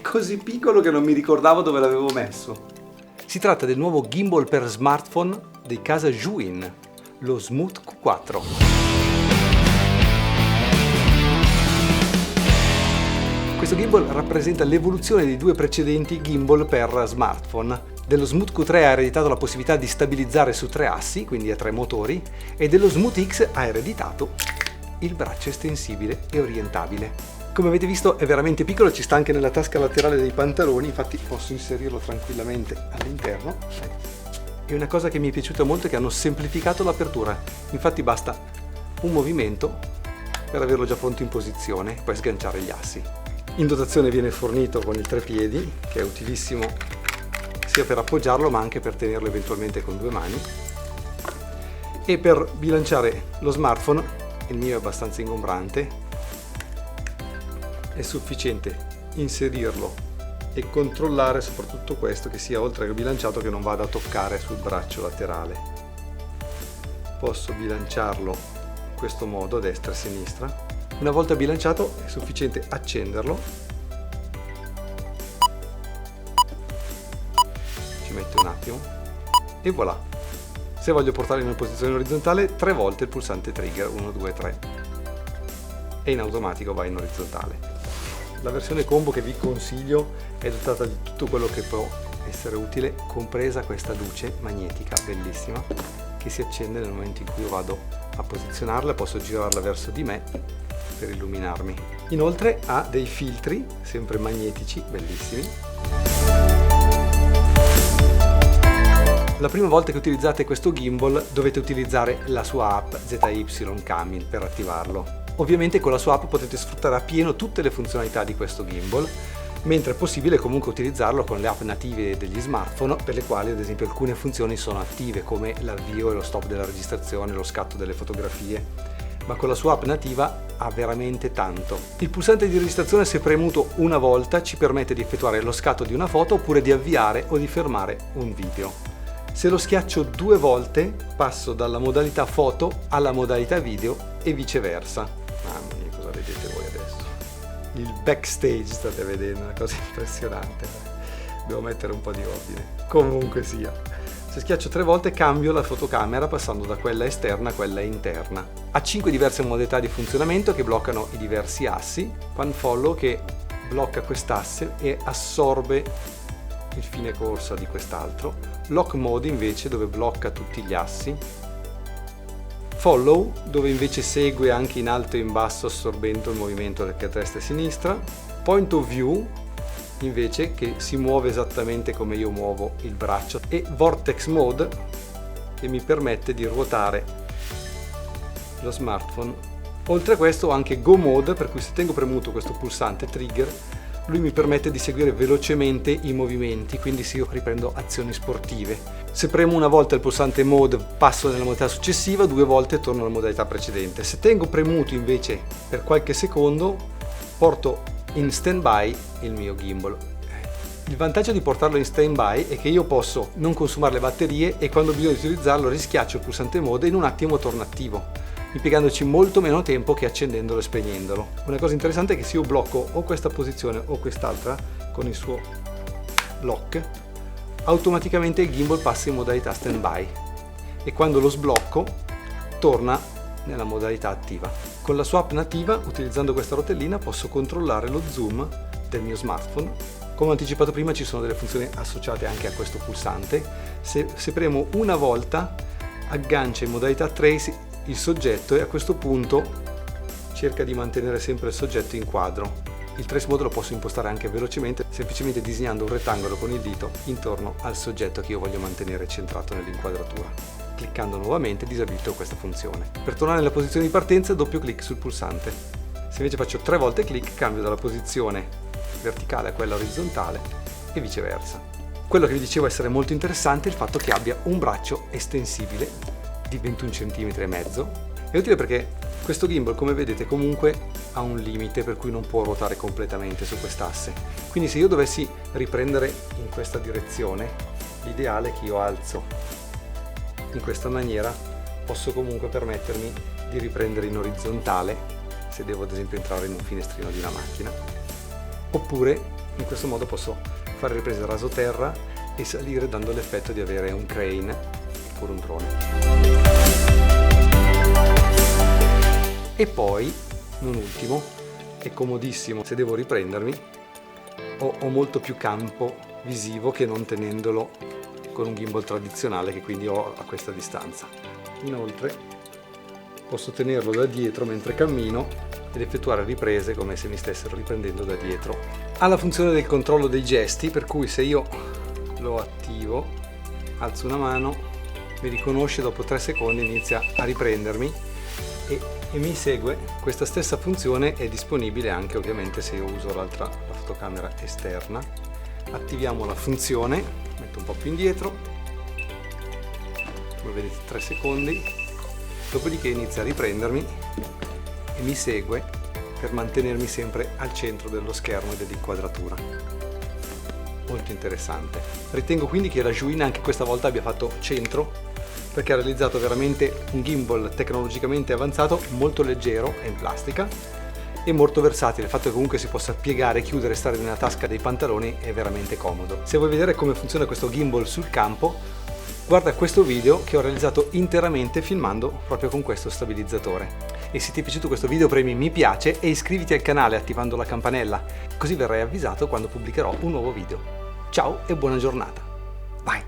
così piccolo che non mi ricordavo dove l'avevo messo. Si tratta del nuovo gimbal per smartphone di casa Zhiyun, lo Smooth Q4. Questo gimbal rappresenta l'evoluzione dei due precedenti gimbal per smartphone. Dello Smooth Q3 ha ereditato la possibilità di stabilizzare su 3 assi, quindi a 3 motori, e dello Smooth X ha ereditato il braccio estensibile e orientabile. Come avete visto è veramente piccolo, ci sta anche nella tasca laterale dei pantaloni, infatti posso inserirlo tranquillamente all'interno. E una cosa che mi è piaciuta molto è che hanno semplificato l'apertura, infatti basta un movimento per averlo già pronto in posizione e poi sganciare gli assi. In dotazione viene fornito con il trepiedi, che è utilissimo sia per appoggiarlo ma anche per tenerlo eventualmente con 2 mani, e per bilanciare lo smartphone, il mio è abbastanza ingombrante, è sufficiente inserirlo e controllare soprattutto questo, che sia oltre che bilanciato, che non vada a toccare sul braccio laterale. Posso bilanciarlo in questo modo a destra e a sinistra. Una volta bilanciato è sufficiente accenderlo, ci mette un attimo e voilà. Se voglio portarlo in una posizione orizzontale, 3 volte il pulsante trigger, 1, 2, 3, e in automatico va in orizzontale. La versione combo che vi consiglio è dotata di tutto quello che può essere utile, compresa questa luce magnetica bellissima che si accende nel momento in cui io vado a posizionarla. Posso girarla verso di me per illuminarmi. Inoltre ha dei filtri sempre magnetici bellissimi. La prima volta che utilizzate questo gimbal dovete utilizzare la sua app ZY Camil per attivarlo. Ovviamente con la sua app potete sfruttare appieno tutte le funzionalità di questo gimbal, mentre è possibile comunque utilizzarlo con le app native degli smartphone, per le quali ad esempio alcune funzioni sono attive, come l'avvio e lo stop della registrazione, lo scatto delle fotografie, ma con la sua app nativa ha veramente tanto. Il pulsante di registrazione, se premuto una volta, ci permette di effettuare lo scatto di una foto oppure di avviare o di fermare un video. Se lo schiaccio 2 volte passo dalla modalità foto alla modalità video e viceversa. Mamma mia, cosa vedete voi adesso? Il backstage state vedendo, una cosa impressionante. Devo mettere un po' di ordine. Comunque sia. Se schiaccio 3 volte cambio la fotocamera passando da quella esterna a quella interna. Ha 5 diverse modalità di funzionamento che bloccano i diversi assi. Pan follow che blocca quest'asse e assorbe il fine corsa di quest'altro. Lock mode invece dove blocca tutti gli assi. Follow dove invece segue anche in alto e in basso assorbendo il movimento che a destra e a sinistra. Point of view invece che si muove esattamente come io muovo il braccio, e vortex mode che mi permette di ruotare lo smartphone. Oltre a questo ho anche go mode, per cui se tengo premuto questo pulsante trigger lui mi permette di seguire velocemente i movimenti, quindi se io riprendo azioni sportive, se premo una volta il pulsante mode passo nella modalità successiva, 2 volte torno alla modalità precedente. Se tengo premuto invece per qualche secondo porto in stand-by il mio gimbal. Il vantaggio di portarlo in stand-by è che io posso non consumare le batterie e quando bisogna utilizzarlo rischiaccio il pulsante mode e in un attimo torna attivo, impiegandoci molto meno tempo che accendendolo e spegnendolo. Una cosa interessante è che se io blocco o questa posizione o quest'altra con il suo lock, automaticamente il gimbal passa in modalità stand-by e quando lo sblocco torna nella modalità attiva. Con la sua app nativa, utilizzando questa rotellina, posso controllare lo zoom del mio smartphone. Come ho anticipato prima, ci sono delle funzioni associate anche a questo pulsante. Se premo una volta aggancia in modalità trace il soggetto e a questo punto cerca di mantenere sempre il soggetto in quadro. Il trace mode lo posso impostare anche velocemente, semplicemente disegnando un rettangolo con il dito intorno al soggetto che io voglio mantenere centrato nell'inquadratura. Cliccando nuovamente disabilito questa funzione. Per tornare nella posizione di partenza doppio clic sul pulsante. Se invece faccio 3 volte clic cambio dalla posizione verticale a quella orizzontale e viceversa. Quello che vi dicevo essere molto interessante è il fatto che abbia un braccio estensibile di 21 cm e mezzo. È utile perché questo gimbal, come vedete, comunque ha un limite per cui non può ruotare completamente su quest'asse. Quindi se io dovessi riprendere in questa direzione, l'ideale è che io alzo in questa maniera, posso comunque permettermi di riprendere in orizzontale se devo ad esempio entrare in un finestrino di una macchina, oppure In questo modo posso fare riprese rasoterra e salire dando l'effetto di avere un crane oppure un drone. E poi, non ultimo, è comodissimo se devo riprendermi, ho molto più campo visivo che non tenendolo con un gimbal tradizionale che quindi ho a questa distanza. Inoltre posso tenerlo da dietro mentre cammino ed effettuare riprese come se mi stessero riprendendo da dietro. Ha la funzione del controllo dei gesti, per cui se io lo attivo, alzo una mano, mi riconosce, dopo 3 secondi inizia a riprendermi e mi segue. Questa stessa funzione è disponibile anche ovviamente se io uso la fotocamera esterna. Attiviamo la funzione, metto un po' più indietro, come vedete 3 secondi, dopodiché inizia a riprendermi e mi segue per mantenermi sempre al centro dello schermo e dell'inquadratura. Molto interessante. Ritengo quindi che la Zhiyun anche questa volta abbia fatto centro, perché ha realizzato veramente un gimbal tecnologicamente avanzato, molto leggero, è in plastica e molto versatile. Il fatto che comunque si possa piegare, chiudere e stare nella tasca dei pantaloni è veramente comodo. Se vuoi vedere come funziona questo gimbal sul campo, guarda questo video che ho realizzato interamente filmando proprio con questo stabilizzatore. E se ti è piaciuto questo video premi mi piace e iscriviti al canale attivando la campanella, così verrai avvisato quando pubblicherò un nuovo video. Ciao e buona giornata. Bye!